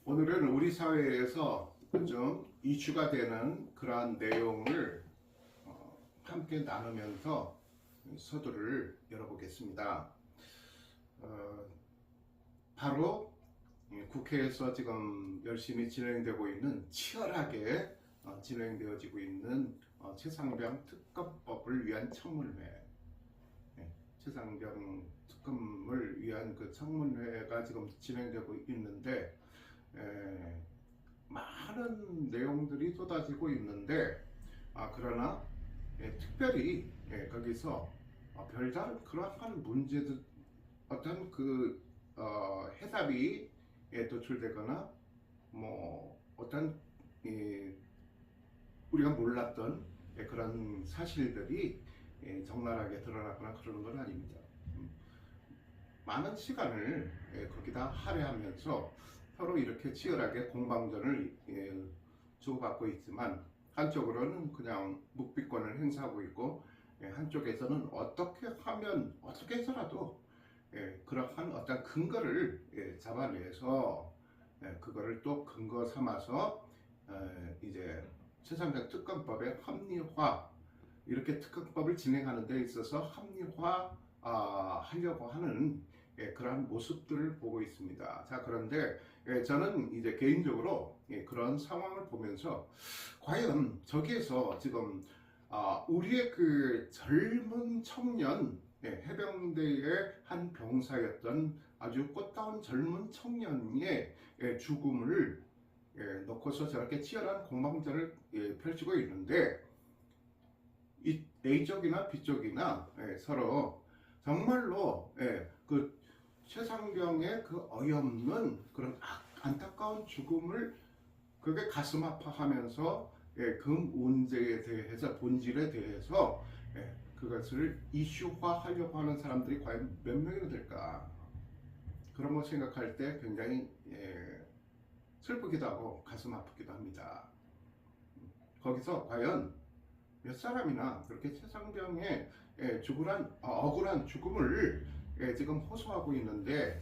오늘은 우리 사회에서 좀 이슈가 되는 그러한 내용을 함께 나누면서 서두를 열어보겠습니다. 바로 국회에서 지금 열심히 진행되고 있는, 치열하게 진행되어지고 있는 최상병 특검법을 위한 청문회, 최상병 특검을 위한 그 청문회가 지금 진행되고 있는데, 많은 내용들이 쏟아지고 있는데, 그러나 특별히 거기서 별다른 그러한 문제들, 어떤 그 해답이 도출되거나 뭐 어떤 우리가 몰랐던 그런 사실들이 적나라하게 드러나거나 그러는 건 아닙니다. 많은 시간을 거기다 할애하면서 서로 이렇게 치열하게 공방전을 주고받고 있지만, 한쪽으로는 그냥 묵비권을 행사하고 있고, 한쪽에서는 어떻게 하면 어떻게 해서라도 그러한 어떤 근거를 잡아내서 그거를 또 근거 삼아서 이제 최상병 특검법의 합리화, 이렇게 특검법을 진행하는 데 있어서 합리화 하려고 하는 그러한 모습들을 보고 있습니다. 자, 그런데 저는 이제 개인적으로 그런 상황을 보면서 과연 저기에서 지금 우리의 그 젊은 청년, 해병대의 한 병사였던 아주 꽃다운 젊은 청년의 죽음을 놓고서 저렇게 치열한 공방전을 펼치고 있는데, 이 A쪽이나 B쪽이나 서로 정말로 그 최상병의 그 어이없는 그런 안타까운 죽음을 그게 가슴 아파하면서 그 문제에 대해서, 본질에 대해서 그것을 이슈화하려고 하는 사람들이 과연 몇 명이나 될까, 그런 거 생각할 때 굉장히 슬프기도 하고 가슴 아프기도 합니다. 거기서 과연 몇 사람이나 그렇게 최상병의 억울한 죽음을 지금 호소하고 있는데,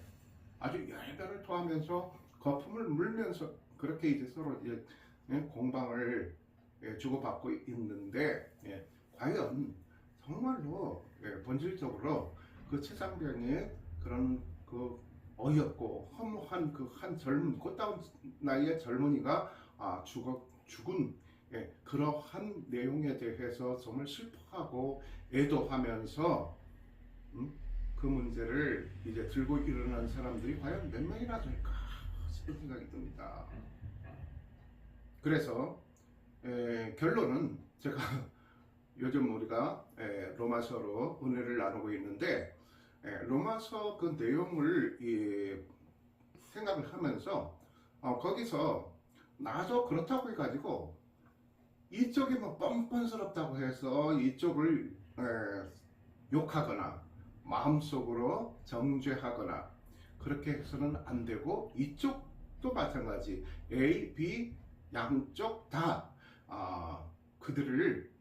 아주 열변을 토하면서 거품을 물면서 그렇게 이제 서로 이제 공방을 주고받고 있는데, 과연 정말로 본질적으로 그 최상병의 그런 그 어이없고 허무한 그 한 젊은 꽃다운 나이의 젊은이가 죽은 그러한 내용에 대해서 정말 슬퍼하고 애도하면서 그 문제를 이제 들고 일어난 사람들이 과연 몇 명이나 될까 싶은 생각이 듭니다. 그래서 결론은, 제가 요즘 우리가 로마서로 은혜를 나누고 있는데, 로마서 그 내용을 생각을 하면서 거기서 나도 그렇다고 해가지고 이쪽이 뭐 뻔뻔스럽다고 해서 이쪽을 욕하거나 마음속으로 정죄하거나 그렇게 해서는 안 되고, 이쪽도 마찬가지, A, B 양쪽 다 그들을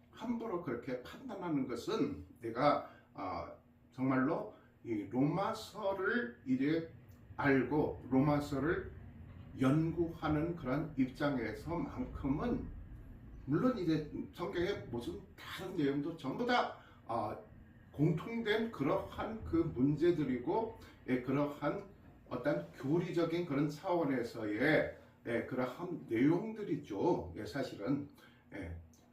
함부로 그렇게 판단하는 것은, 내가 정말로 이 로마서를 이제 알고 로마서를 연구하는 그런 입장에서만큼은, 물론 이제 성경의 무슨 다른 내용도 전부 다 공통된 그러한 그 문제들이고, 그러한 어떤 교리적인 그런 차원에서의 그러한 내용들이죠, 사실은.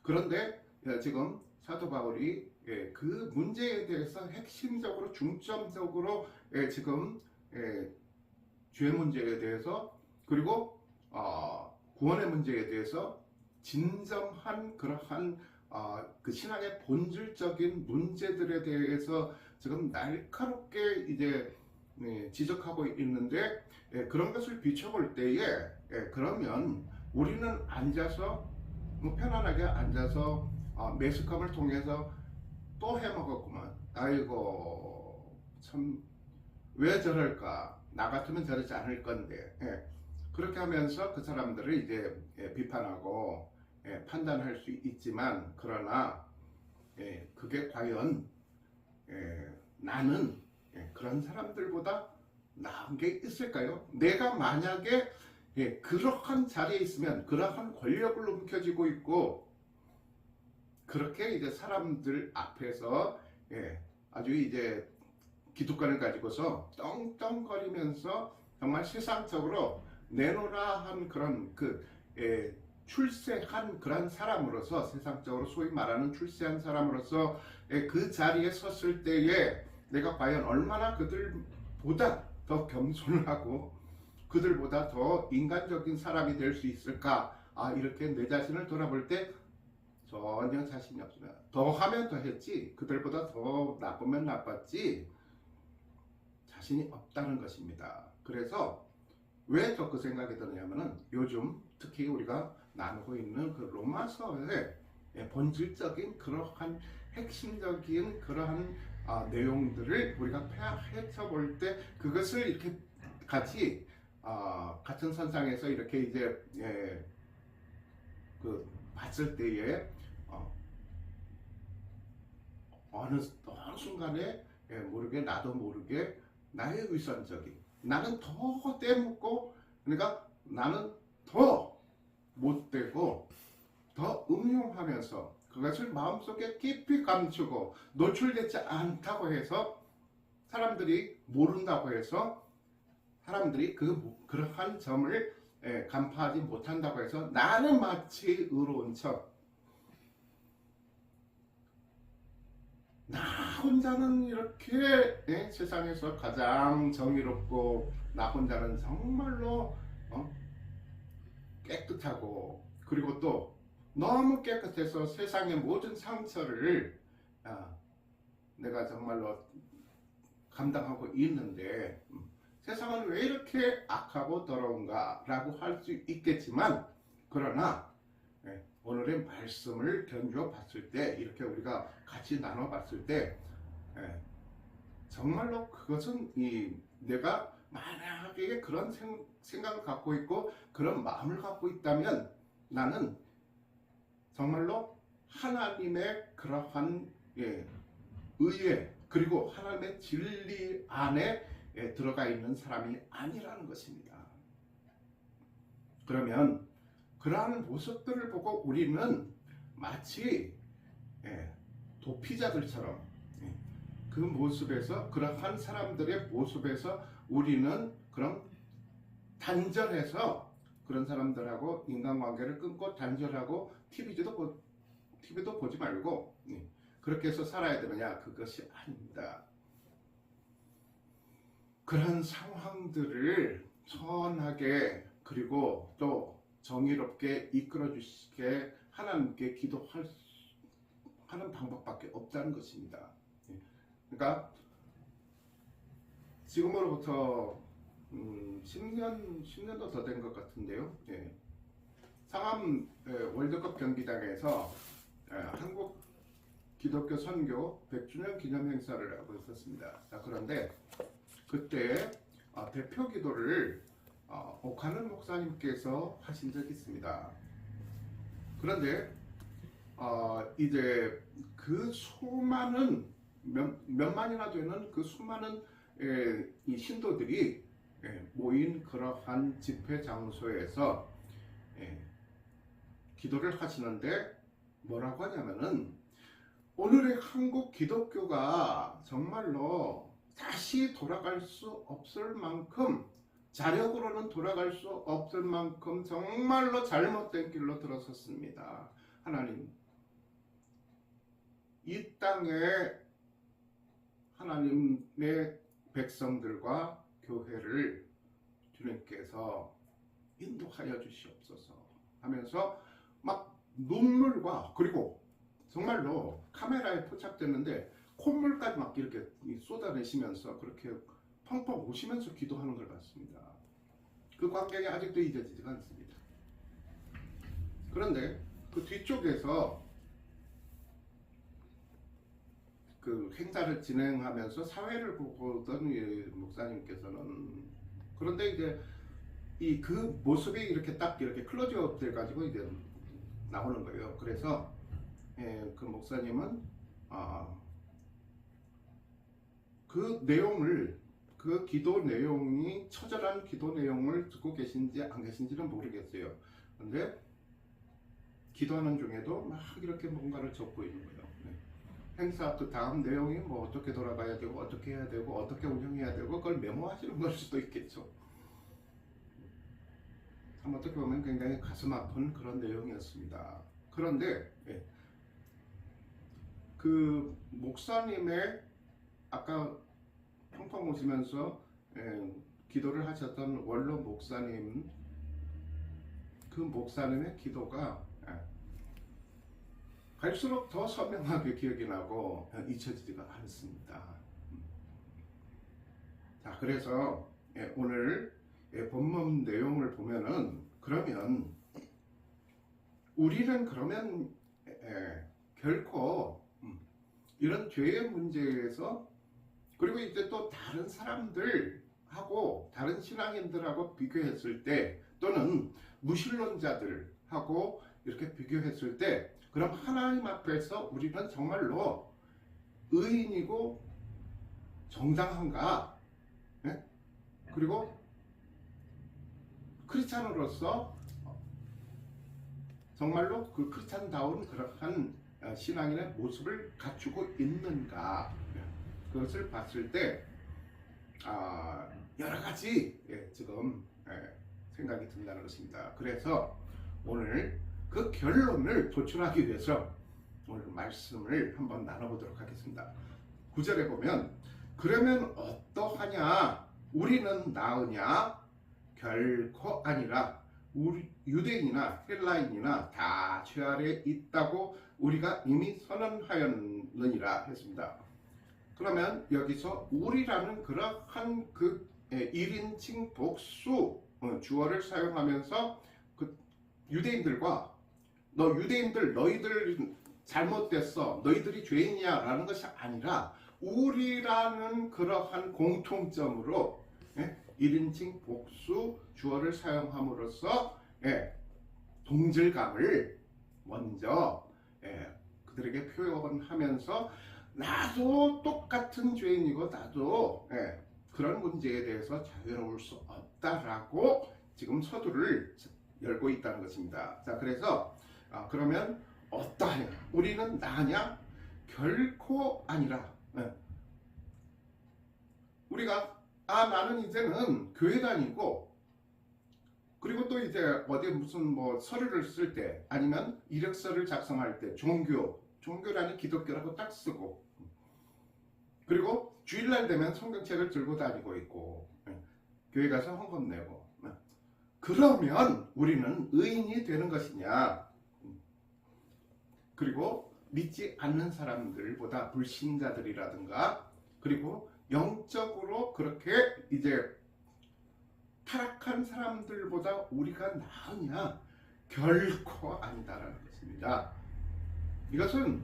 그런데 지금 사도 바울이 그 문제에 대해서 핵심적으로, 중점적으로 지금 죄 문제에 대해서, 그리고 구원의 문제에 대해서 진정한 그러한 그 신앙의 본질적인 문제들에 대해서 지금 날카롭게 이제 지적하고 있는데, 그런 것을 비춰볼 때에 그러면 우리는 앉아서 편안하게 앉아서 매스컴을 통해서 또 해먹었구만, 아이고 참 왜 저럴까, 나 같으면 저러지 않을 건데, 그렇게 하면서 그 사람들을 이제 비판하고 판단할 수 있지만, 그러나 그게 과연 나는 그런 사람들보다 나은 게 있을까요? 내가 만약에 예, 그러한 자리에 있으면 그러한 권력을 움켜쥐고 있고 그렇게 이제 사람들 앞에서 예, 아주 이제 기득권을 가지고서 떵떵거리면서 정말 세상적으로 내놓으라 한 그런 예, 출세한 그런 사람으로서 세상적으로 소위 말하는 출세한 사람으로서 예, 그 자리에 섰을 때에 내가 과연 얼마나 그들보다 더 겸손하고 그들보다 더 인간적인 사람이 될 수 있을까? 아, 이렇게 내 자신을 돌아볼 때 전혀 자신이 없습니다. 더 하면 더 했지 그들보다 더 나쁘면 나빴지 자신이 없다는 것입니다. 그래서 왜 더 그 생각이 드냐면은 요즘 특히 우리가 나누고 있는 그 로마서의 본질적인 그러한 핵심적인 그러한 내용들을 우리가 파헤쳐 볼 때 그것을 이렇게 같이 같은 선상에서 이렇게 이제 그 봤을 때에 어느 순간에 모르게 나도 모르게 나의 위선적인 나는 더 떼묻고 그러니까 나는 더 못되고 더 음흉하면서 그것을 마음속에 깊이 감추고 노출되지 않다고 해서 사람들이 모른다고 해서 사람들이 그러한 점을 간파하지 못한다고 해서 나는 마치 의로운 척 나 혼자는 이렇게 세상에서 가장 정의롭고 나 혼자는 정말로 깨끗하고 그리고 또 너무 깨끗해서 세상의 모든 상처를 내가 정말로 감당하고 있는데 세상은 왜 이렇게 악하고 더러운가 라고 할 수 있겠지만 그러나 오늘의 말씀을 견주어 봤을 때 이렇게 우리가 같이 나눠 봤을 때 정말로 그것은 내가 만약에 그런 생각을 갖고 있고 그런 마음을 갖고 있다면 나는 정말로 하나님의 그러한 의에 그리고 하나님의 진리 안에 들어가 있는 사람이 아니라는 것입니다. 그러면 그러한 모습들을 보고 우리는 마치 도피자들처럼 그 모습에서 그러한 사람들의 모습에서 우리는 그럼 단절해서 그런 사람들하고 인간관계를 끊고 단절하고 TV도 보지 말고 그렇게 해서 살아야 되느냐? 그것이 아닙니다. 그런 상황들을 선하게 그리고 또 정의롭게 이끌어 주시게 하나님께 기도하는 방법밖에 없다는 것입니다. 그러니까 지금으로부터 10년도 더 된 것 같은데요. 상암 월드컵 경기장에서 한국 기독교 선교 100주년 기념 행사를 하고 있었습니다. 자, 그런데 그때 대표 기도를 옥하는 목사님께서 하신 적이 있습니다. 그런데 이제 그 수많은 몇만이나 되는 그 수많은 이 신도들이 모인 그러한 집회 장소에서 기도를 하시는데 뭐라고 하냐면은 오늘의 한국 기독교가 정말로 다시 돌아갈 수 없을 만큼 자력으로는 돌아갈 수 없을 만큼 정말로 잘못된 길로 들어섰습니다. 하나님, 이 땅에 하나님의 백성들과 교회를 주님께서 인도하여 주시옵소서 하면서 막 눈물과 그리고 정말로 카메라에 포착됐는데 콧물까지 막 이렇게 쏟아내시면서 그렇게 펑펑 우시면서 기도하는 걸 봤습니다. 그 광경이 아직도 잊어지지가 않습니다. 그런데 그 뒤쪽에서 그 행사를 진행하면서 사회를 보던 목사님께서는 그런데 이제 그 모습이 이렇게 딱 이렇게 클로즈업 돼가지고 이제 나오는 거예요. 그래서 그 목사님은 그 내용을 그 기도 내용이 처절한 기도 내용을 듣고 계신지 안 계신지는 모르겠어요. 근데 기도하는 중에도 막 이렇게 뭔가를 적고 있는 거예요. 네. 행사 그 다음 내용이 뭐 어떻게 돌아가야 되고 어떻게 해야 되고 어떻게 운영해야 되고 그걸 메모하시는 걸 수도 있겠죠. 어떻게 보면 굉장히 가슴 아픈 그런 내용이었습니다. 그런데 그 목사님의 아까 평평 오시면서 기도를 하셨던 원로 목사님, 그 목사님의 기도가 갈수록 더 선명하게 기억이 나고 잊혀지지가 않습니다. 자, 그래서 오늘 본문 내용을 보면은 그러면 우리는 그러면 결코 이런 죄의 문제에서 그리고 이제 또 다른 사람들하고 다른 신앙인들하고 비교했을 때 또는 무신론자들하고 이렇게 비교했을 때 그럼 하나님 앞에서 우리는 정말로 의인이고 정당한가? 네? 그리고 크리스찬으로서 정말로 그 크리스찬다운 그러한 신앙인의 모습을 갖추고 있는가? 그것을 봤을 때 여러 가지 지금 생각이 든다는 것입니다. 그래서 오늘 그 결론을 도출하기 위해서 오늘 말씀을 한번 나눠보도록 하겠습니다. 9절에 보면 그러면 어떠하냐? 우리는 나으냐? 결코 아니라 우리 유대인이나 헬라인이나 다 죄 아래 있다고 우리가 이미 선언하였느니라 했습니다. 그러면 여기서 우리라는 그러한 그 1인칭 복수 주어를 사용하면서 그 유대인들과 유대인들 너희들 잘못됐어 너희들이 죄인이야 라는 것이 아니라 우리라는 그러한 공통점으로 1인칭 복수 주어를 사용함으로써 동질감을 먼저 그들에게 표현하면서 나도 똑같은 죄인이고 나도 그런 문제에 대해서 자유로울 수 없다라고 지금 서두를 열고 있다는 것입니다. 자, 그래서 그러면 어떠하냐? 우리는 나냐? 결코 아니라 우리가 나는 이제는 교회 다니고 그리고 또 이제 어디 무슨 뭐 서류를 쓸 때 아니면 이력서를 작성할 때 종교라는 기독교라고 딱 쓰고 그리고 주일날 되면 성경책을 들고 다니고 있고 교회 가서 헌금 내고 그러면 우리는 의인이 되는 것이냐? 그리고 믿지 않는 사람들보다 불신자들이라든가 그리고 영적으로 그렇게 이제 타락한 사람들보다 우리가 나으냐? 결코 아니다라는 것입니다. 이것은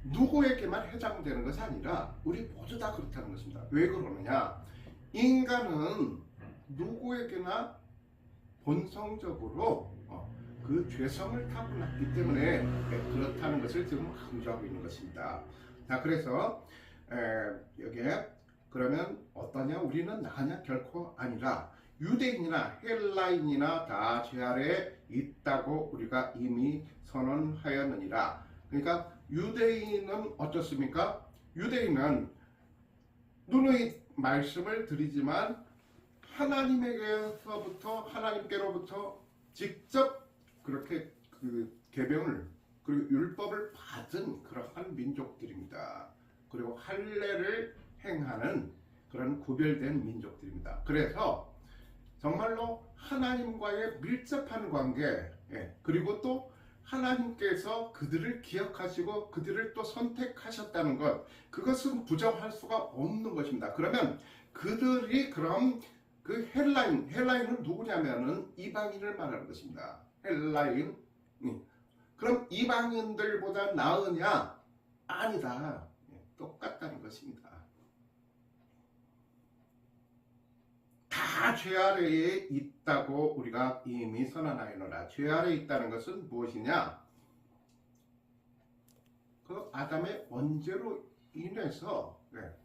누구에게만 해당되는 것이 아니라 우리 모두 다 그렇다는 것입니다. 왜 그러느냐? 인간은 누구에게나 본성적으로 그 죄성을 타고났기 때문에 그렇다는 것을 지금 강조하고 있는 것입니다. 자, 그래서 여기에 그러면 어떠냐? 우리는 나으냐? 결코 아니라 유대인이나 헬라인이나 다 죄 아래 있다고 우리가 이미 선언하였느니라. 그러니까 유대인은 어떻습니까? 유대인은 누누이 말씀을 드리지만 하나님께로부터 직접 그렇게 그 계명을 그리고 율법을 받은 그러한 민족들입니다. 그리고 할례를 행하는 그런 구별된 민족들입니다. 그래서 정말로 하나님과의 밀접한 관계 그리고 또 하나님께서 그들을 기억하시고 그들을 또 선택하셨다는 것 그것은 부정할 수가 없는 것입니다. 그러면 그들이 그럼 그 헬라인은 누구냐면은 이방인을 말하는 것입니다. 헬라인 그럼 이방인들보다 나으냐? 아니다. 똑같다는 것입니다. 다 죄 아래에 있다고 우리가 이미 선언하였노라. 죄 아래에 있다는 것은 무엇이냐? 그 아담의 원죄로 인해서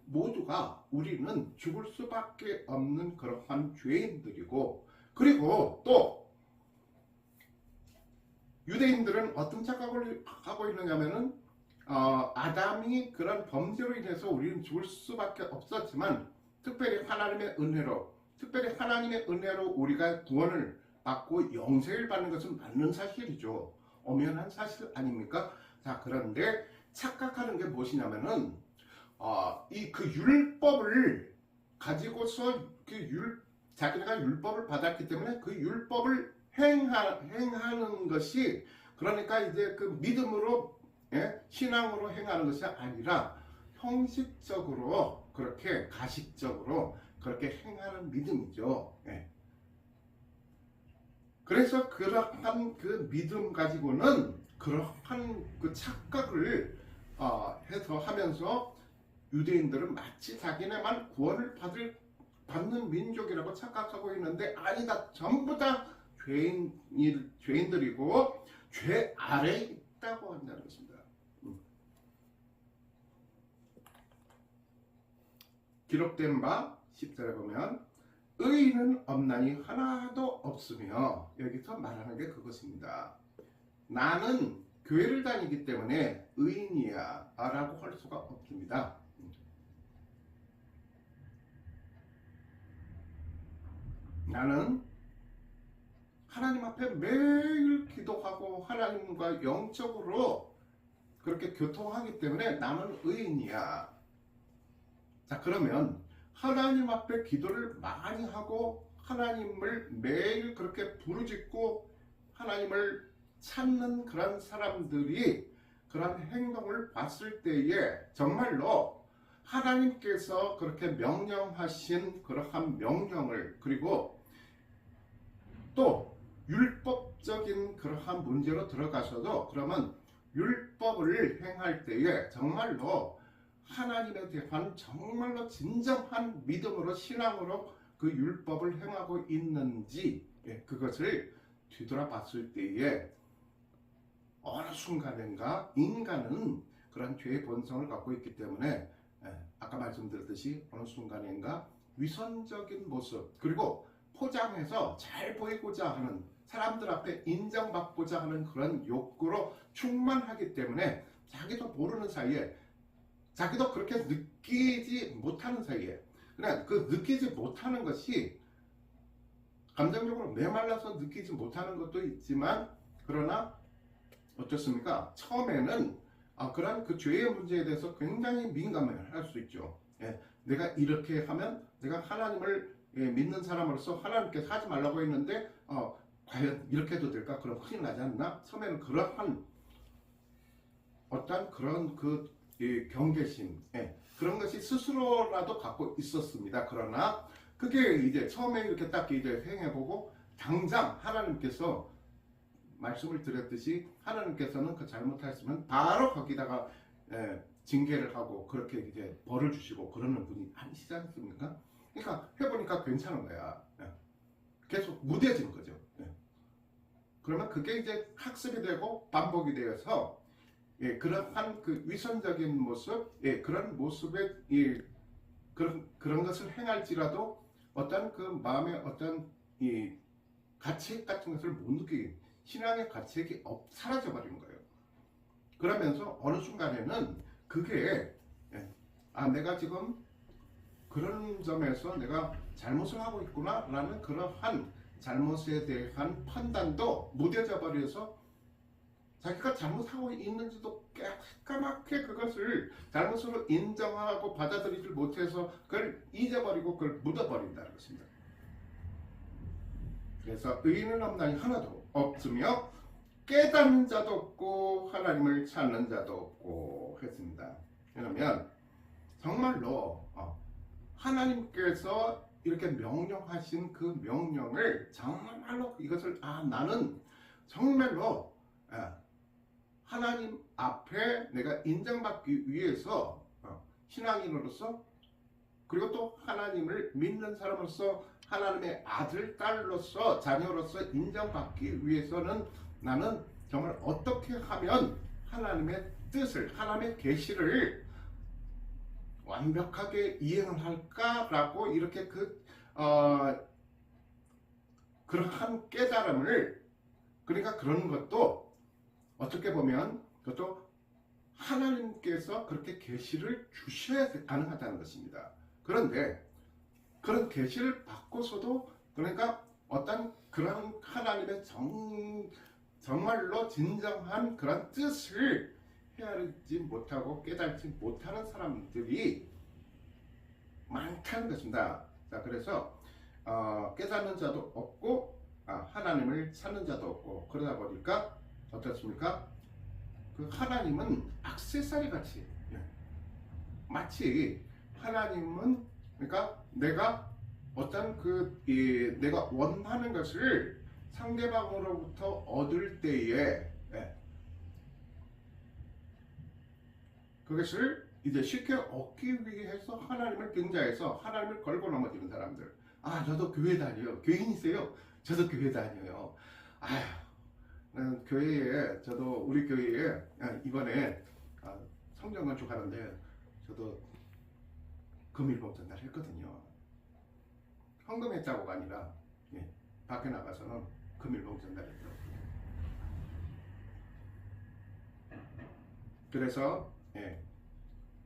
모두가 우리는 죽을 수밖에 없는 그러한 죄인들이고, 그리고 또 유대인들은 어떤 착각을 하고 있느냐면은 아담이 그런 범죄로 인해서 우리는 죽을 수밖에 없었지만 특별히 하나님의 은혜로 우리가 구원을 받고 영생을 받는 것은 맞는 사실이죠. 엄연한 사실 아닙니까? 자, 그런데 착각하는 게 무엇이냐면은 이 그 율법을 가지고서 자기가 율법을 받았기 때문에 그 율법을 행하는 것이, 그러니까 이제 그 믿음으로, 신앙으로 행하는 것이 아니라 형식적으로 그렇게 가식적으로 그렇게 행하는 믿음이죠. 그래서 그러한 그 믿음 가지고는 그러한 그 착각을 해서 하면서 유대인들은 마치 자기네만 구원을 받는 민족이라고 착각하고 있는데 아니다. 전부 다 죄인들이고 죄 아래에 있다고 한다는 것입니다. 기록된 바 10절에 보면 의인은 없나니 하나도 없으며, 여기서 말하는 게 그것입니다. 나는 교회를 다니기 때문에 의인이야 라고 할 수가 없습니다. 나는 하나님 앞에 매일 기도하고 하나님과 영적으로 그렇게 교통하기 때문에 나는 의인이야. 자, 그러면 하나님 앞에 기도를 많이 하고 하나님을 매일 그렇게 부르짖고 하나님을 찾는 그런 사람들이 그런 행동을 봤을 때에 정말로 하나님께서 그렇게 명령하신 그러한 명령을, 그리고 또 율법적인 그러한 문제로 들어가셔도 그러면 율법을 행할 때에 정말로 하나님에 대한 정말로 진정한 믿음으로, 신앙으로 그 율법을 행하고 있는지, 그것을 뒤돌아봤을 때에 어느 순간인가 인간은 그런 죄의 본성을 갖고 있기 때문에 아까 말씀드렸듯이 어느 순간인가 위선적인 모습, 그리고 포장해서 잘 보이고자 하는, 사람들 앞에 인정받고자 하는 그런 욕구로 충만하기 때문에 자기도 모르는 사이에, 자기도 그렇게 느끼지 못하는 사이에, 그냥 그 느끼지 못하는 것이 감정적으로 메말라서 느끼지 못하는 것도 있지만, 그러나 어떻습니까? 처음에는 그런 그 죄의 문제에 대해서 굉장히 민감을 할 수 있죠. 내가 이렇게 하면 내가 하나님을 믿는 사람으로서 하나님께서 하지 말라고 했는데 과연 이렇게 해도 될까? 그럼 큰일 나지 않나? 처음에는 그러한 어떤 그런 그 경계심, 그런 것이 스스로라도 갖고 있었습니다. 그러나 그게 이제 처음에 이렇게 딱 이제 행해보고 당장 하나님께서 말씀을 드렸듯이 하나님께서는 그 잘못했으면 바로 거기다가 징계를 하고 그렇게 이제 벌을 주시고 그러는 분이 아니시지 않습니까? 그러니까 해보니까 괜찮은 거야. 계속 무뎌지는 거죠. 그러면 그게 이제 학습이 되고 반복이 되어서 그러한 그 위선적인 모습, 그런 모습에 그런 것을 행할지라도 어떤 그 마음의 어떤 이 가책 같은 것을 못 느끼게, 신앙의 가책이 사라져 버리는 거예요. 그러면서 어느 순간에는 그게 내가 지금 그런 점에서 내가 잘못을 하고 있구나 라는 그러한 잘못에 대한 판단도 무뎌져 버려서 자기가 잘못하고 있는지도 까맣게 그것을 잘못으로 인정하고 받아들이지 못해서 그걸 잊어버리고 그걸 묻어버린다는 것입니다. 그래서 의인은 없나니 하나도 없으며 깨닫는 자도 없고 하나님을 찾는 자도 없고 했습니다. 그러면 정말로 하나님께서 이렇게 명령하신 그 명령을 정말로 이것을 나는 정말로 하나님 앞에 내가 인정받기 위해서 신앙인으로서, 그리고 또 하나님을 믿는 사람으로서, 하나님의 아들, 딸로서, 자녀로서 인정받기 위해서는 나는 정말 어떻게 하면 하나님의 뜻을, 하나님의 계시를 완벽하게 이행을 할까라고 이렇게 그러한 깨달음을, 그러니까 그런 것도 어떻게 보면 그것도 하나님께서 그렇게 계시를 주셔야 가능하다는 것입니다. 그런데 그런 계시를 받고서도, 그러니까 어떤 그런 하나님의 정말로 진정한 그런 뜻을 헤아리지 못하고 깨닫지 못하는 사람들이 많다는 것입니다. 자, 그래서 깨닫는 자도 없고 하나님을 찾는 자도 없고, 그러다 보니까 어떻습니까? 그 하나님은 액세서리 같이, 마치 하나님은, 그러니까 내가 어떤 내가 원하는 것을 상대방으로부터 얻을 때에 그것을 이제 쉽게 얻기 위해서 하나님을 등자해서 하나님을 걸고 넘어지는 사람들. 저도 교회 다녀요. 교인이세요? 저도 교회 다녀요. 교회에, 저도 우리 교회에 이번에 성경 건축하는데 저도 금일봉 전달 했거든요. 헌금했다고가 아니라 밖에 나가서는 금일봉 전달했더라고요. 그래서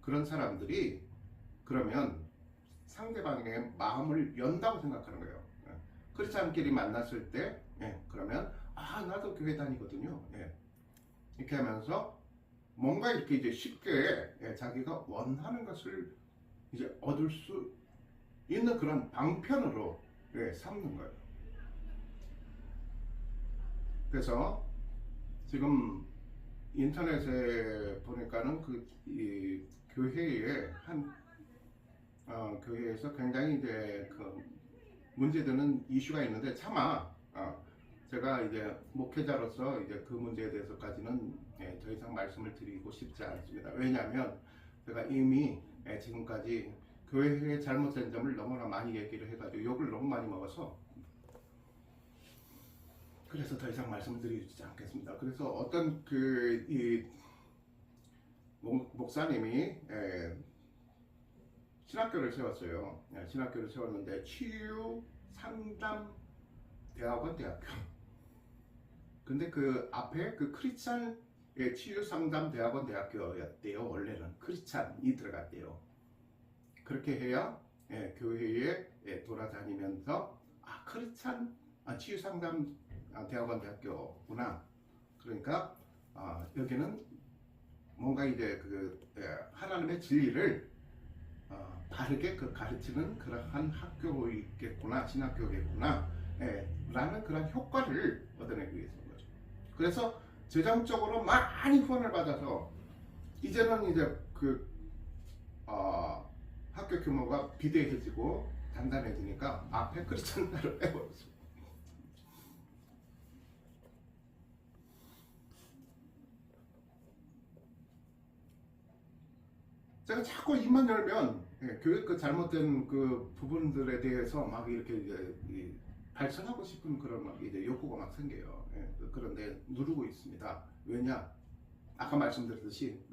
그런 사람들이 그러면 상대방의 마음을 연다고 생각하는 거예요. 크리스찬끼리 만났을 때 그러면 나도 교회 다니거든요. 이렇게 하면서 뭔가 이렇게 이제 쉽게 자기가 원하는 것을 이제 얻을 수 있는 그런 방편으로 삼는 거예요. 그래서 지금 인터넷에 보니까는 이 교회에 교회에서 굉장히 이제 문제되는 이슈가 있는데, 차마 제가 이제 목회자로서 이제 그 문제에 대해서까지는 더 이상 말씀을 드리고 싶지 않습니다. 왜냐하면 제가 이미 지금까지 교회의 잘못된 점을 너무나 많이 얘기를 해가지고 욕을 너무 많이 먹어서, 그래서 더 이상 말씀드리지 않겠습니다. 그래서 어떤 이 목사님이 신학교를 세웠어요. 신학교를 세웠는데 치유 상담 대학원 대학교. 근데 그 앞에 그 크리스찬 치유 상담 대학원 대학교였대요. 원래는 크리스찬이 들어갔대요. 그렇게 해야 교회에 돌아다니면서 크리스찬 치유 상담 대학원 대학교구나. 그러니까 여기는 뭔가 이제 하나님의 진리를 바르게 가르치는 그러한 학교이겠구나, 신학교겠구나, 라는 그런 효과를 얻어내기 위해서인 거죠. 그래서 재정적으로 많이 후원을 받아서 이제는 이제 학교 규모가 비대해지고 단단해지니까 앞에 크리스찬 따로 빼버렸어요. 제가 자꾸 입만 열면 교육 잘못된 그 부분들에 대해서 막 이렇게 이제 발전하고 싶은 그런 막 이제 욕구가 막 생겨요. 그런데 누르고 있습니다. 왜냐? 아까 말씀드렸듯이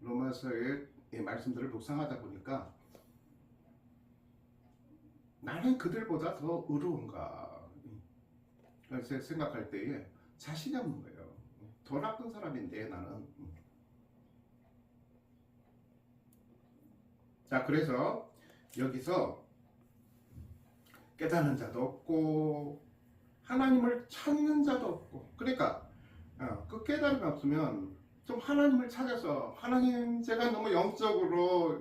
로마서의 말씀들을 묵상하다 보니까 나는 그들보다 더 의로운가 생각할 때에 자신이 없는 거예요. 더 나쁜 사람인데 나는. 자, 그래서 여기서 깨닫는 자도 없고 하나님을 찾는 자도 없고, 그러니까 그 깨달음이 없으면 좀 하나님을 찾아서, 하나님, 제가 너무 영적으로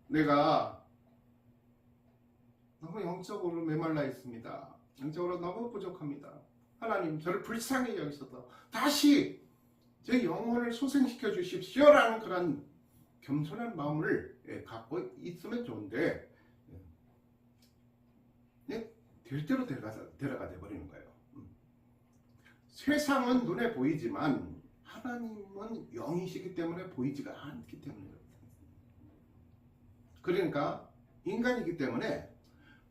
내가 너무 영적으로 메말라 있습니다. 영적으로 너무 부족합니다. 하나님, 저를 불쌍히 여기셔서 다시 제 영혼을 소생시켜 주십시오라는 그런 겸손한 마음을 갖고 있으면 좋은데 될 대로 데려가 돼버리는 거예요. 세상은 눈에 보이지만 하나님은 영이시기 때문에 보이지가 않기 때문에, 그러니까 인간이기 때문에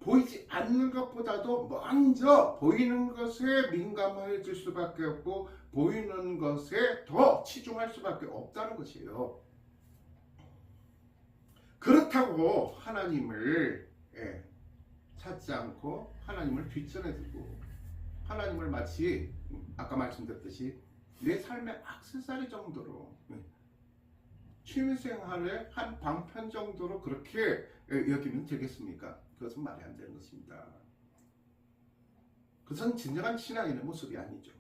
보이지 않는 것보다도 먼저 보이는 것에 민감해질 수밖에 없고 보이는 것에 더 치중할 수밖에 없다는 것이에요. 그렇다고 하나님을 찾지 않고 하나님을 뒷전에 두고 하나님을 마치 아까 말씀드렸듯이 내 삶의 액세서리 정도로 취미생활의 한 방편 정도로 그렇게 여기면 되겠습니까? 그것은 말이 안 되는 것입니다. 그것은 진정한 신앙인의 모습이 아니죠.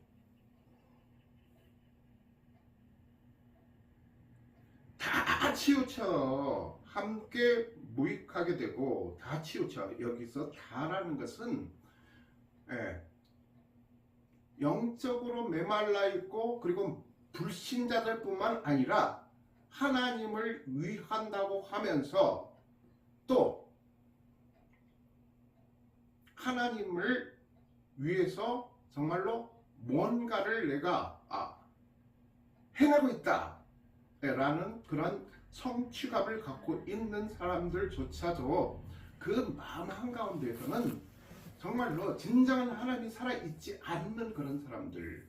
다 치우쳐 함께 무익하게 되고 다 치우쳐. 여기서 다라는 것은 영적으로 메말라 있고 그리고 불신자들 뿐만 아니라 하나님을 위한다고 하면서 또 하나님을 위해서 정말로 뭔가를 내가 행하고 있다 라는 그런 성취감을 갖고 있는 사람들조차도 그 마음 한가운데에서는 정말로 진정한 하나님이 살아있지 않는 그런 사람들.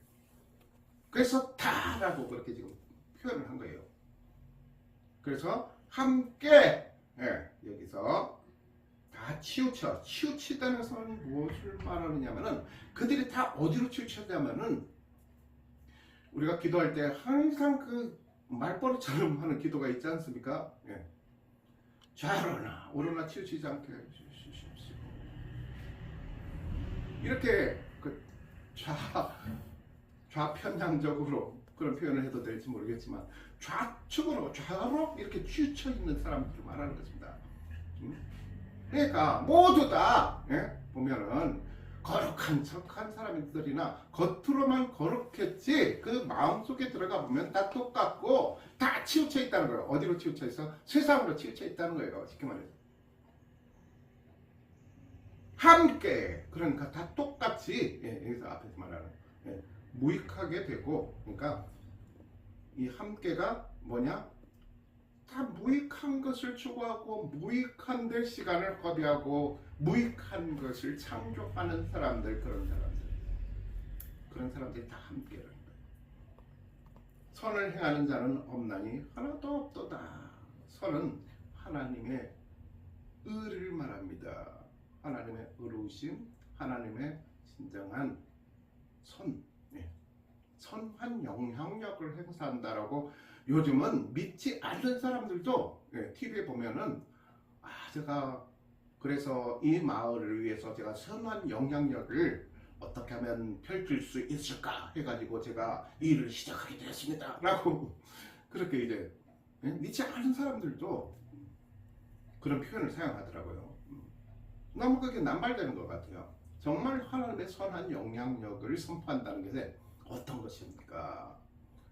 그래서 다라고 그렇게 지금 표현을 한 거예요. 그래서 함께 여기서 다 치우치다는 것은 무엇을 말하느냐면은 그들이 다 어디로 치우쳤냐면은 우리가 기도할 때 항상 그 말버릇처럼 하는 기도가 있지 않습니까? 좌로나 우로나 치우치지 않게 해주십시오. 이렇게 그 좌편향적으로 그런 표현을 해도 될지 모르겠지만 좌측으로 좌로 이렇게 치우쳐 있는 사람들을 말하는 것입니다. 그러니까 모두 다 보면은 거룩한 척한 사람들이나 겉으로만 거룩했지 그 마음속에 들어가 보면 다 똑같고 다 치우쳐 있다는 거예요. 어디로 치우쳐 있어? 세상으로 치우쳐 있다는 거예요. 쉽게 말해서 함께 그러니까 다 똑같이 여기서 앞에서 말하는 무익하게 되고 그러니까 이 함께가 뭐냐? 다 무익한 것을 추구하고 무익한 데 시간을 허비하고 무익한 것을 창조하는 사람들 그런 사람들이 다 함께라는 거예요. 선을 행하는 자는 없나니 하나도 없도다. 선은 하나님의 의를 말합니다. 하나님의 의로우심, 하나님의 진정한 선한 영향력을 행사한다라고 요즘은 믿지 않는 사람들도 TV에 보면은 제가 그래서 이 마을을 위해서 제가 선한 영향력을 어떻게 하면 펼칠 수 있을까 해가지고 제가 이 일을 시작하게 되었습니다 라고 그렇게 이제 믿지 않는 사람들도 그런 표현을 사용하더라고요. 너무 그게 남발되는 것 같아요. 정말 하나님의 선한 영향력을 선포한다는 게 어떤 것입니까?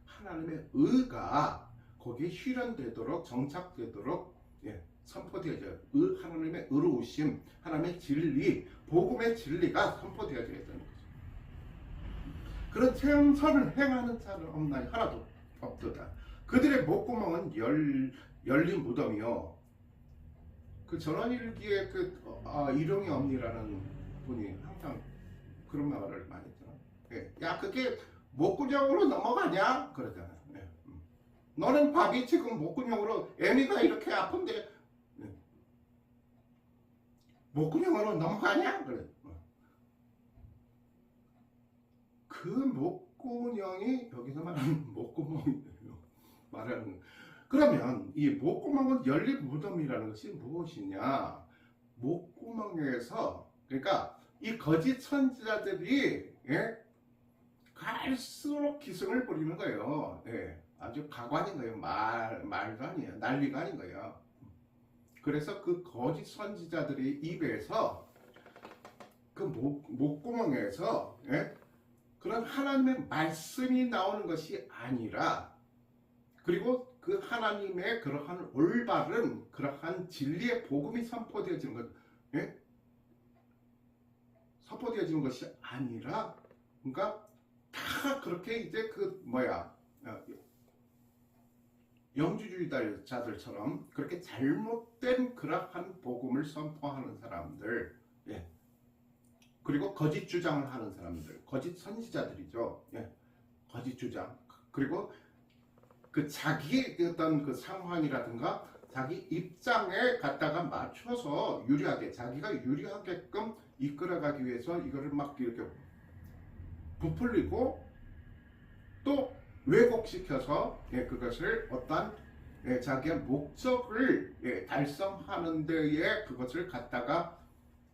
하나님의 의가 거기에 실현되도록 정착되도록 선포되어져요. 하나님의 의로우심, 하나님의 진리, 복음의 진리가 선포되어져야 되는 거죠. 그런 선을 행하는 자는 없나니 하나도 없도다. 그들의 목구멍은 열린 무덤이요. 그 전원일기에 일용이 없니라는 분이 항상 그런 말을 많이 했잖아. 야 그게 목구멍으로 넘어가냐? 그러잖아요. 너는 밥이 지금 목구멍으로 애미가 이렇게 아픈데 목구멍으로 넘어가냐? 그래. 그 목구멍이 여기서 말하는 목구멍이에요. 말하는 그러면 이 목구멍은 열린 무덤이라는 것이 무엇이냐? 목구멍에서 그러니까 이 거짓 선지자들이 갈수록 기승을 부리는 거예요. 아주 가관인 거예요. 말도 아니에요. 난리가 아닌 거예요. 그래서 그 거짓 선지자들의 입에서 그 목구멍에서 그런 하나님의 말씀이 나오는 것이 아니라 그리고 그 하나님의 그러한 올바른 그러한 진리의 복음이 선포되어지는 것, 선포되어지는 것이 아니라 그러니까 다 그렇게 이제 영주주의자들처럼 그렇게 잘못된 그러한 복음을 선포하는 사람들, 그리고 거짓 주장을 하는 사람들, 거짓 선지자들이죠. 거짓 주장. 그리고 그 자기의 어떤 그 상황이라든가 자기 입장에 갖다가 맞춰서 유리하게 자기가 유리하게끔 이끌어가기 위해서 이거를 막 이렇게 부풀리고 또 왜곡시켜서 그것을 어떠한 자기의 목적을 달성하는 데에 그것을 갖다가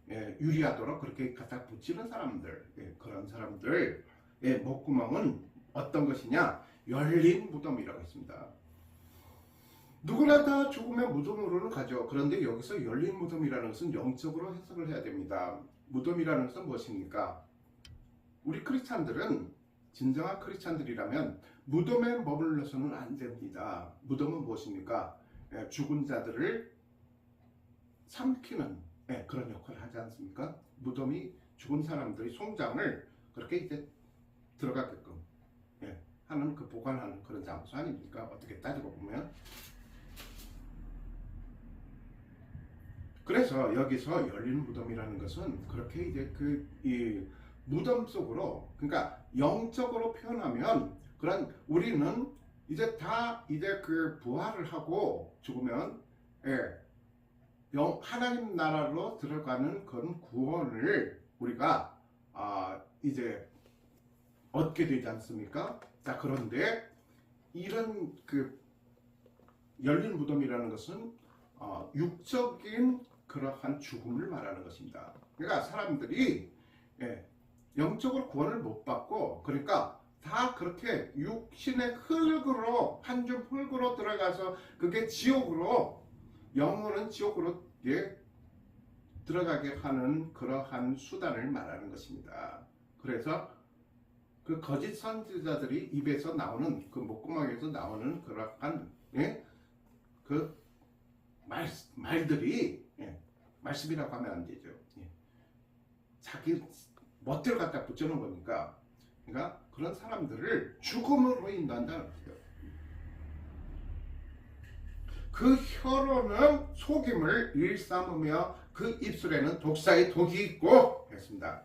유리하도록 그렇게 갖다 붙이는 사람들, 그런 사람들 목구멍은 어떤 것이냐? 열린 무덤이라고 했습니다. 누구나 다 죽음의 무덤으로는 가죠. 그런데 여기서 열린 무덤이라는 것은 영적으로 해석을 해야 됩니다. 무덤이라는 것은 무엇입니까? 우리 크리스찬들은 진정한 크리스찬들이라면 무덤에 머물러서는 안 됩니다. 무덤은 무엇입니까? 죽은 자들을 삼키는 그런 역할을 하지 않습니까? 무덤이 죽은 사람들의 송장을 그렇게 이제 들어가게끔 하는 그 보관하는 그런 장소 아닙니까? 어떻게 따지고 보면. 그래서 여기서 열린 무덤이라는 것은 그렇게 이제 이 무덤 속으로, 그러니까 영적으로 표현하면 그런 우리는 이제 다 이제 그 부활을 하고 죽으면 하나님 나라로 들어가는 그런 구원을 우리가 이제 얻게 되지 않습니까? 자, 그런데 이런 그 열린 무덤이라는 것은 육적인 그러한 죽음을 말하는 것입니다. 그러니까 사람들이 영적으로 구원을 못 받고, 그러니까 다 그렇게 육신의 흙으로, 한 줌 흙으로 들어가서 그게 지옥으로, 영혼은 지옥으로 들어가게 하는 그러한 수단을 말하는 것입니다. 그래서 그 거짓 선지자들이 입에서 나오는, 그 목구멍에서 나오는 그러한 그 말들이 말씀이라고 하면 안 되죠. 자기 멋대로 갖다 붙여놓은 거니까. 그러니까 그런 사람들을 죽음으로 인도한다는 거죠. 그 혀로는 속임을 일삼으며 그 입술에는 독사의 독이 있고 했습니다.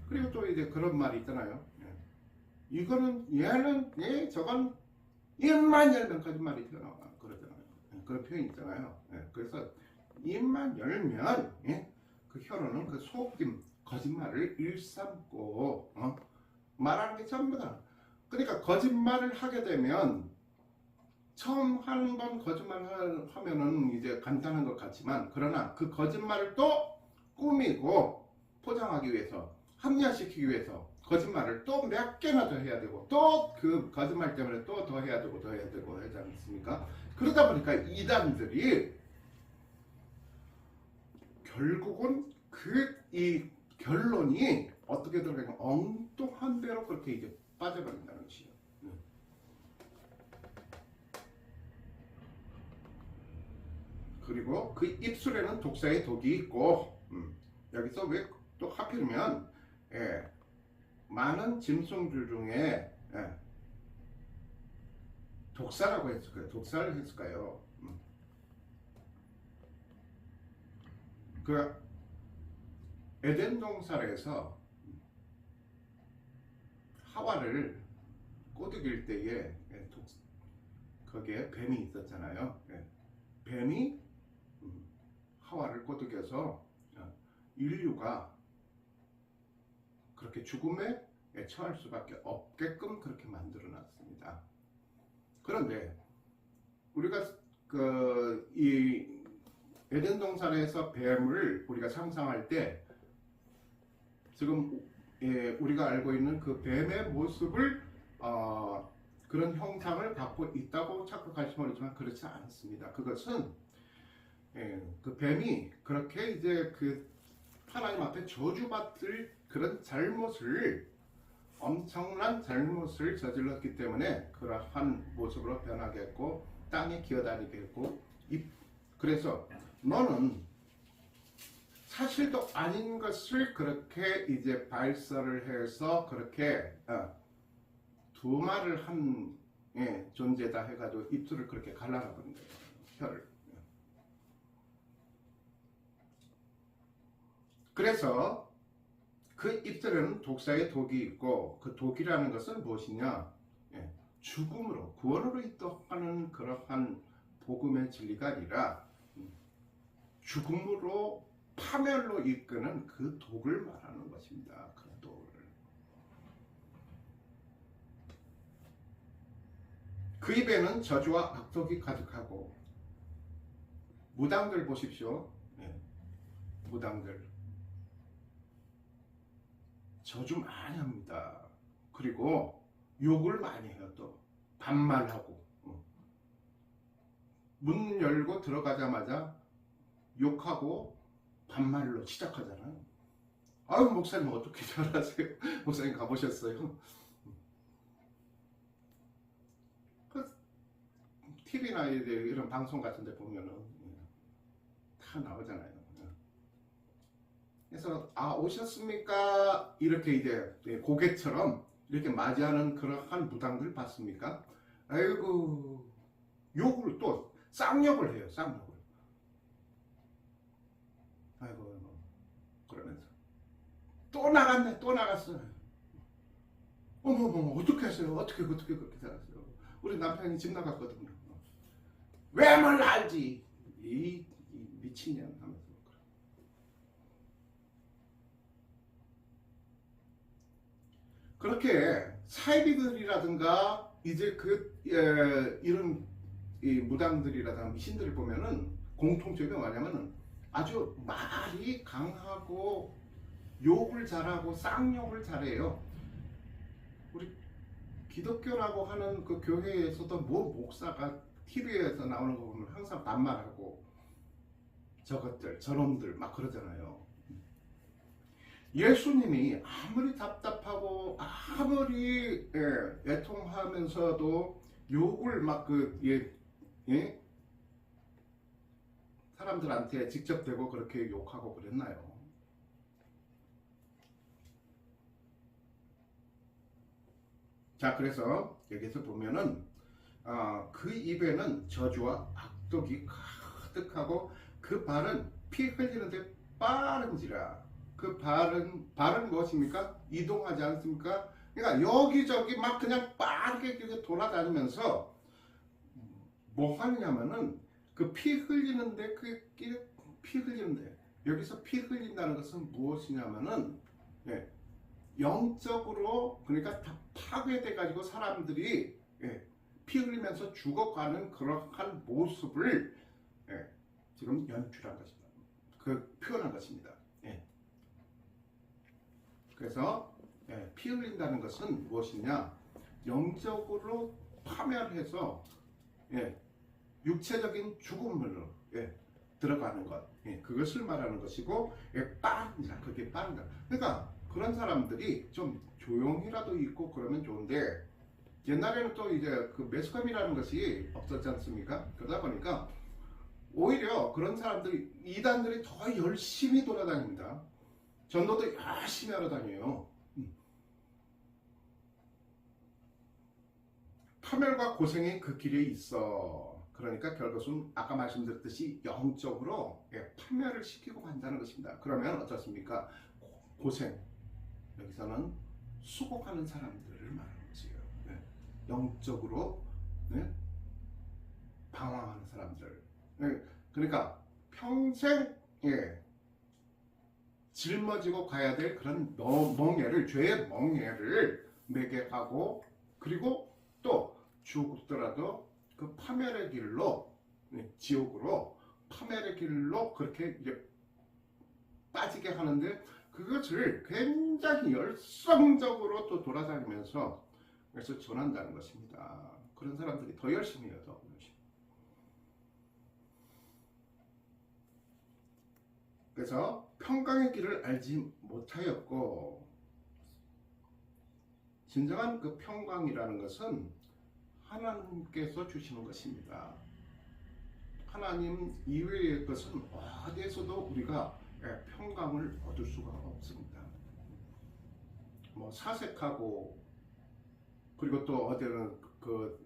그리고 또 이제 그런 말이 있잖아요. 이거는 얘는 저건 입만 열면 거짓말이 튀어나와 그러잖아요. 그런 표현이 있잖아요. 그래서 입만 열면 그 혀로는 그 속임, 거짓말을 일삼고 말하는 게 전부 다. 그러니까 거짓말을 하게 되면 처음 한 번 거짓말을 하면은 이제 간단한 것 같지만, 그러나 그 거짓말을 또 꾸미고 포장하기 위해서, 합리화시키기 위해서 거짓말을 또 몇 개나 더 해야 되고, 또 그 거짓말 때문에 또 더 해야 되고 더 해야 되고 하지 않습니까? 그러다 보니까 이단들이 결국은 이 결론이 어떻게 들어가냐면 엉뚱한 대로 그렇게 이제 빠져버린다는 것이에요. 그리고 그 입술에는 독사의 독이 있고, 여기서 왜 또 하필이면 많은 짐승들 중에 독사라고 했을까요? 독사를 했을까요? 그 에덴 동산에서 하와를 꼬드길 때에 거기에 뱀이 있었잖아요. 뱀이 하와를 꼬드겨서 인류가 그렇게 죽음에 처할 수밖에 없게끔 그렇게 만들어 놨습니다. 그런데 우리가 이 에덴 동산에서 뱀을 우리가 상상할 때 지금 우리가 알고 있는 그 뱀의 모습을 그런 형상을 갖고 있다고 착각할지 모르지만 그렇지 않습니다. 그것은 그 뱀이 그렇게 이제 그 하나님 앞에 저주받을 그런 잘못을, 엄청난 잘못을 저질렀기 때문에 그러한 모습으로 변하겠고 땅에 기어다니겠고, 그래서 너는 사실도 아닌 것을 그렇게 이제 발설을 해서 그렇게 두 말을 한 존재다 해가지고 입술을 그렇게 갈라놔 버린 거예요. 혀를. 그래서 그 입술에는 독사의 독이 있고, 그 독이라는 것은 무엇이냐? 죽음으로 구원으로 인도하는 그러한 복음의 진리가 아니라 죽음으로 파멸로 이끄는 그 독을 말하는 것입니다. 그 독을. 그 입에는 저주와 악독이 가득하고 무당들 보십시오. 네. 무당들 저주 많이 합니다. 그리고 욕을 많이 해요. 또 반말하고 문 열고 들어가자마자 욕하고 반말로 시작하잖아요. 아유, 목사님 어떻게 잘하세요? 목사님 가보셨어요? TV나 이런 방송 같은 데 보면은 다 나오잖아요. 그래서 오셨습니까? 이렇게 이제 고객처럼 이렇게 맞이하는 그러한 무당들 봤습니까? 아이고, 욕을 또 쌍욕을 해요. 쌍욕을. 아이고, 그러면서 또 나갔네, 또 나갔어. 어머, 어떻게 했어요? 어떻게 그렇게 살았어요? 우리 남편이 집 나갔거든요. 왜 뭘 알지? 이 미친년 하면서. 그렇게 사이비들이라든가 이제 이런 무당들이라든가 미신들을 보면은 공통점이 뭐냐면은 아주 말이 강하고 욕을 잘하고 쌍욕을 잘해요. 우리 기독교라고 하는 그 교회에서도 뭐 목사가 TV에서 나오는 거 보면 항상 반말하고 저것들 저놈들 막 그러잖아요. 예수님이 아무리 답답하고 아무리 애통하면서도 욕을 막 사람들한테 직접 대고 그렇게 욕하고 그랬나요? 자, 그래서 여기서 보면은 그 입에는 저주와 악독이 가득하고 그 발은 피 흘리는데 빠른지라. 그 발은 무엇입니까? 이동하지 않습니까? 그러니까 여기저기 막 그냥 빠르게 돌아다니면서 뭐 하느냐면은 그 피 흘리는데 피 흘리는데 여기서 피 흘린다는 것은 무엇이냐면은 영적으로 그러니까 다 파괴돼 가지고 사람들이 피 흘리면서 죽어가는 그러한 모습을 지금 연출한 것입니다. 표현한 것입니다. 그래서 피 흘린다는 것은 무엇이냐? 영적으로 파멸해서 육체적인 죽음으로 들어가는 것, 그것을 말하는 것이고 빠른다. 그게 빠른다. 그러니까 그런 사람들이 좀 조용히라도 있고 그러면 좋은데 옛날에는 또 이제 그 매스컴이라는 것이 없었지 않습니까? 그러다 보니까 오히려 그런 사람들이 이단들이 더 열심히 돌아다닙니다. 전도도 열심히 하러 다녀요. 파멸과 고생이 그 길에 있어. 그러니까 결국은 아까 말씀드렸듯이 영적으로 파멸을 시키고 간다는 것입니다. 그러면 어떻습니까? 고생. 여기서는 수고하는 사람들을 말하는 것이에요. 영적으로 방황하는 사람들. 그러니까 평생 짊어지고 가야 될 그런 멍에를, 죄의 멍에를 매게 하고, 그리고 또 죽더라도 그 파멸의 길로, 지옥으로 파멸의 길로 그렇게 이제 빠지게 하는데, 그것을 굉장히 열성적으로 또 돌아다니면서 그래서 전한다는 것입니다. 그런 사람들이 더 열심히 해요. 더 열심히. 그래서 평강의 길을 알지 못하였고, 진정한 그 평강이라는 것은 하나님께서 주시는 것입니다. 하나님 이외의 것은 어디에서도 우리가 평강을 얻을 수가 없습니다. 뭐 사색하고, 그리고 또 어디는 그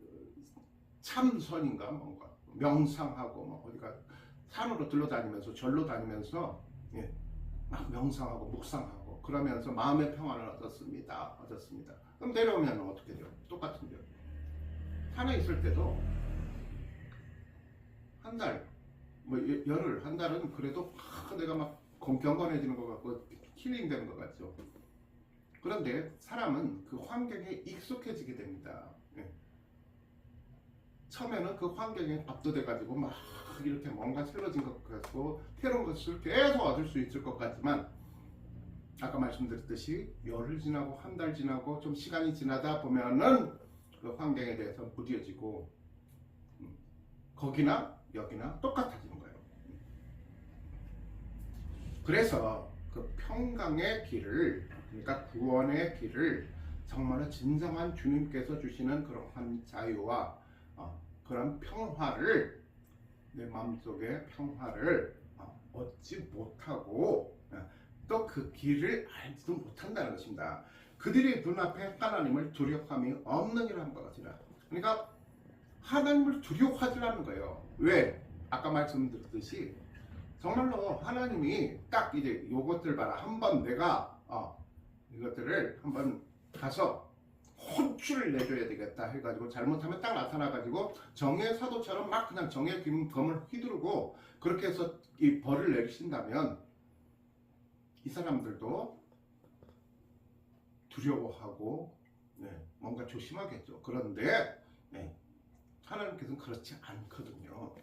참선인가 뭔가 명상하고, 뭐 어디가 산으로 들러다니면서 절로 다니면서 막 명상하고 묵상하고 그러면서 마음의 평안을 얻었습니다. 그럼 내려오면 어떻게 돼요? 똑같은데요. 산에 있을 때도 한 달, 뭐 열흘, 한 달은 그래도 내가 막 경건해지는 것 같고 힐링되는 것 같죠. 그런데 사람은 그 환경에 익숙해지게 됩니다. 예. 처음에는 그 환경에 압도돼가지고 막 이렇게 뭔가 새로진 것 같고 새로운 것을 계속 얻을 수 있을 것 같지만, 아까 말씀드렸듯이 열흘 지나고 한 달 지나고 좀 시간이 지나다 보면은 그 환경에 대해서 무뎌지고 거기나 여기나 똑같아지는 거예요. 그래서 그 평강의 길을, 그러니까 구원의 길을 정말로 진정한 주님께서 주시는 그러한 자유와 그런 평화를, 내 마음속의 평화를 얻지 못하고 또 그 길을 알지도 못한다는 것입니다. 그들의 눈앞에 하나님을 두려움이 없느니라 것이라. 그러니까 하나님을 두려워하지 않는 거예요. 왜? 아까 말씀드렸듯이 정말로 하나님이 딱 이제 요것들 봐라, 한번 내가 이것들을 한번 가서 혼쭐을 내줘야 되겠다 해가지고 잘못하면 딱 나타나가지고 정의 사도처럼 막 그냥 정의 검을 휘두르고 그렇게 해서 이 벌을 내리신다면 이 사람들도 두려워하고 뭔가 조심하겠죠. 그런데 하나님께서는 그렇지 않거든요.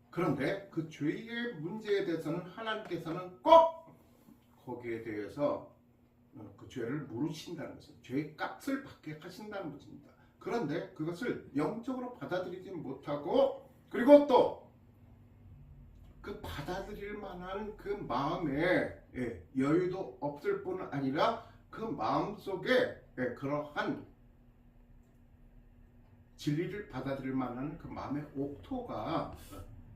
그런데 그 죄의 문제에 대해서는 하나님께서는 꼭 거기에 대해서 그 죄를 물으신다는 것입니다. 죄의 값을 받게 하신다는 것입니다. 그런데 그것을 영적으로 받아들이지 못하고, 그리고 또 그 받아들일 만한 그 마음에 여유도 없을 뿐 아니라 그 마음속에 그러한 진리를 받아들일 만한 그 마음의 옥토가,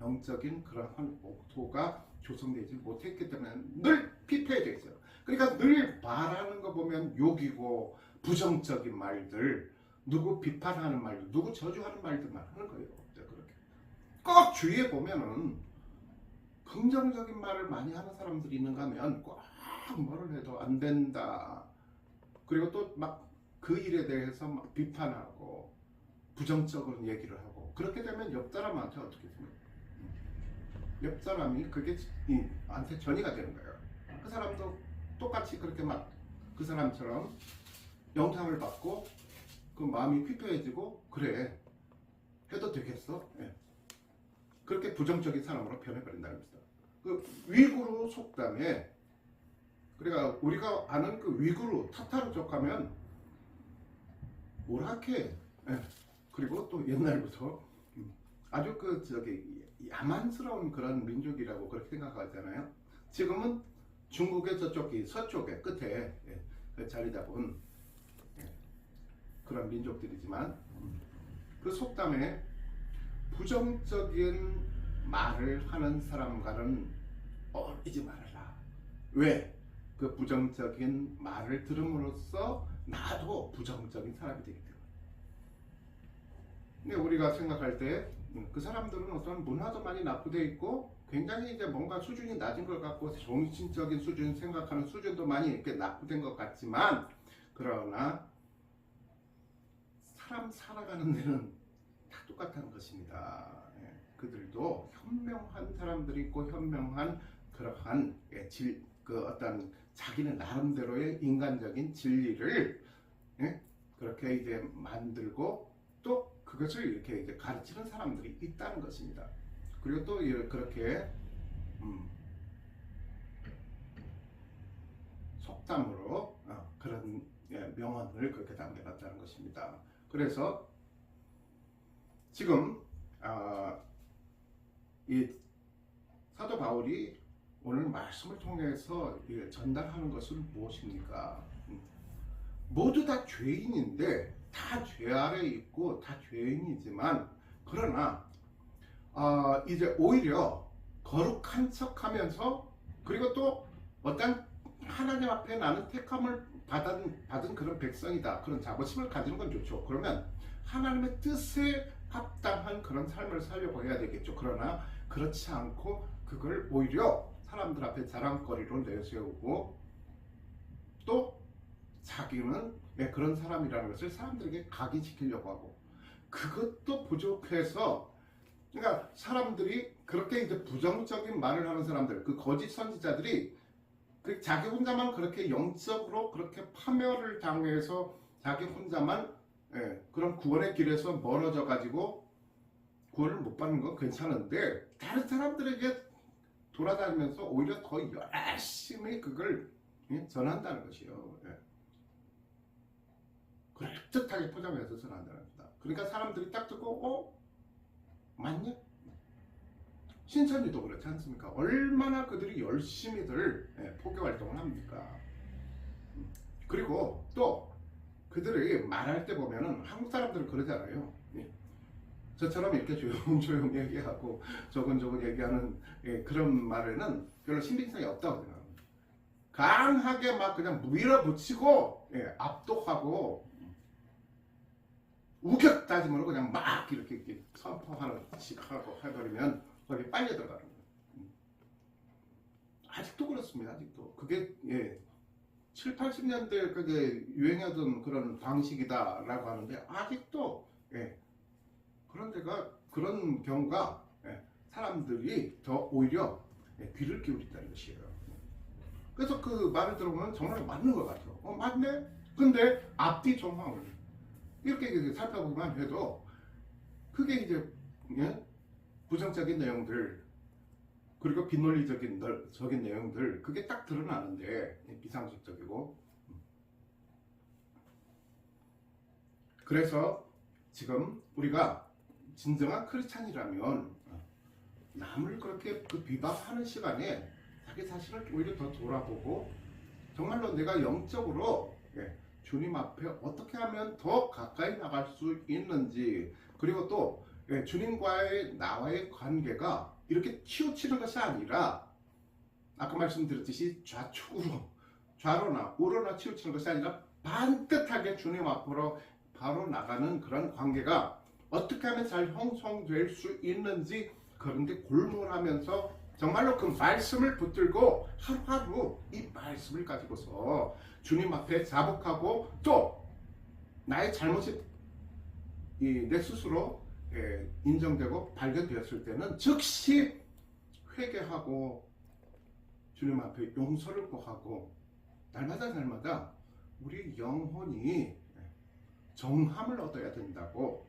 영적인 그러한 옥토가 조성되지 못했기 때문에 늘 피폐해져 있어요. 그러니까 늘 말하는 거 보면 욕이고 부정적인 말들, 누구 비판하는 말들, 누구 저주하는 말들만 하는 거예요. 그렇게 꼭 주위에 보면은 긍정적인 말을 많이 하는 사람들이 있는가 하면 꼭 뭐를 해도 안 된다, 그리고 또 막 그 일에 대해서 막 비판하고 부정적으로 얘기를 하고, 그렇게 되면 옆 사람한테 어떻게 되냐, 옆 사람이 그게 한테 전이가 되는 거예요. 그 사람도 똑같이 그렇게 막 그 사람처럼 영향을 받고 그 마음이 피폐해지고, 그래 해도 되겠어? 그렇게 부정적인 사람으로 변해버린다는 겁니다. 그 위구르 속담에, 그러니까 우리가 아는 그 위구르 타타르족 하면 오락해. 그리고 또 옛날부터 아주 그 야만스러운 그런 민족이라고 그렇게 생각하잖아요. 지금은 중국의 저쪽이 서쪽에 끝에 자리 잡은 그런 민족들이지만, 그 속담에 부정적인 말을 하는 사람과는 어울리지 말아라. 왜? 그 부정적인 말을 들음으로써 나도 부정적인 사람이 되기 때문에. 근데 우리가 생각할 때 그 사람들은 어떤 문화도 많이 납부되어 있고 굉장히 이제 뭔가 수준이 낮은 것 같고 정신적인 수준, 생각하는 수준도 많이 이렇게 납부된 것 같지만, 그러나 사람 살아가는 데는 다 똑같다는 것입니다. 그들도 현명한 사람들이 있고 현명한 그러한 그 어떤 자기는 나름대로의 인간적인 진리를 그렇게 이제 만들고 또 그것을 이렇게 이제 가르치는 사람들이 있다는 것입니다. 그리고 또 그렇게 속담으로 그런 명언을 그렇게 남겨놨다는 것입니다. 그래서 지금 이 사도 바울이 오늘 말씀을 통해서 전달하는 것은 무엇입니까? 모두 다 죄인인데, 다 죄 아래 있고 다 죄인이지만, 그러나 이제 오히려 거룩한 척하면서, 그리고 또 어떤 하나님 앞에 나는 택함을 받은 그런 백성이다, 그런 자부심을 가지는 건 좋죠. 그러면 하나님의 뜻에 합당한 그런 삶을 살려고 해야 되겠죠. 그러나 그렇지 않고 그걸 오히려 사람들 앞에 자랑거리로 내세우고, 또 자기는 그런 사람이라는 것을 사람들에게 각인시키려고 하고, 그것도 부족해서, 그러니까 사람들이 그렇게 이제 부정적인 말을 하는 사람들, 그 거짓 선지자들이 그 자기 혼자만 그렇게 영적으로 그렇게 파멸을 당해서 자기 혼자만 그런 구원의 길에서 멀어져 가지고 구원을 못 받는 건 괜찮은데, 다른 사람들에게 돌아다니면서 오히려 더 열심히 그걸 전한다는 것이요. 그럴듯하게 포장해서 전한다는 겁니다. 그러니까 사람들이 딱 듣고 맞냐? 신천지도 그렇지 않습니까? 얼마나 그들이 열심히들 포교 활동을 합니까? 그리고 또 그들이 말할 때 보면은 한국 사람들은 그러잖아요. 저처럼 이렇게 조용조용 얘기하고 조근조근 얘기하는 그런 말에는 별로 신빙성이 없다고 생각합니다. 강하게 막 그냥 밀어붙이고 압독하고 우격다짐으로 그냥 막 이렇게 선포하는 식하고 해버리면 거기 빨려 들어가는 거예요. 아직도 그렇습니다. 아직도 그게 7, 80년대 그게 유행하던 그런 방식이다라고 하는데 아직도 그런 데가 그런 경우가 사람들이 더 오히려 귀를 기울인다는 것이에요. 그래서 그 말을 들어보면 정말 맞는 것 같아요. 맞네. 근데 앞뒤 정황을 이렇게 살펴보기만 해도 그게 이제 부정적인 내용들 그리고 비논리적인 내용들 그게 딱 드러나는데 비상식적이고. 그래서 지금 우리가 진정한 크리스찬이라면 남을 그렇게 비방하는 시간에 자기 자신을 오히려 더 돌아보고 정말로 내가 영적으로 주님 앞에 어떻게 하면 더 가까이 나갈 수 있는지, 그리고 또 주님과의 나와의 관계가 이렇게 치우치는 것이 아니라 아까 말씀드렸듯이 좌로나 우로나 치우치는 것이 아니라 반듯하게 주님 앞으로 바로 나가는 그런 관계가 어떻게 하면 잘 형성될 수 있는지, 그런데 골몰하면서 정말로 그 말씀을 붙들고 하루하루 이 말씀을 가지고서 주님 앞에 자복하고 또 나의 잘못이 내 스스로 인정되고 발견되었을 때는 즉시 회개하고 주님 앞에 용서를 구하고 날마다 우리 영혼이 정함을 얻어야 된다고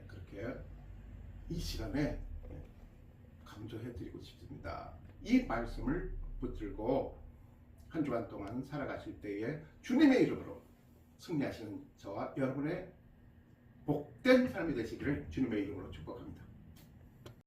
그렇게 이 시간에 강조해드리고 싶습니다. 이 말씀을 붙들고 한 주간 동안 살아가실 때에 주님의 이름으로 승리하시는 저와 여러분의 복된 삶이 되시기를 주님의 이름으로 축복합니다.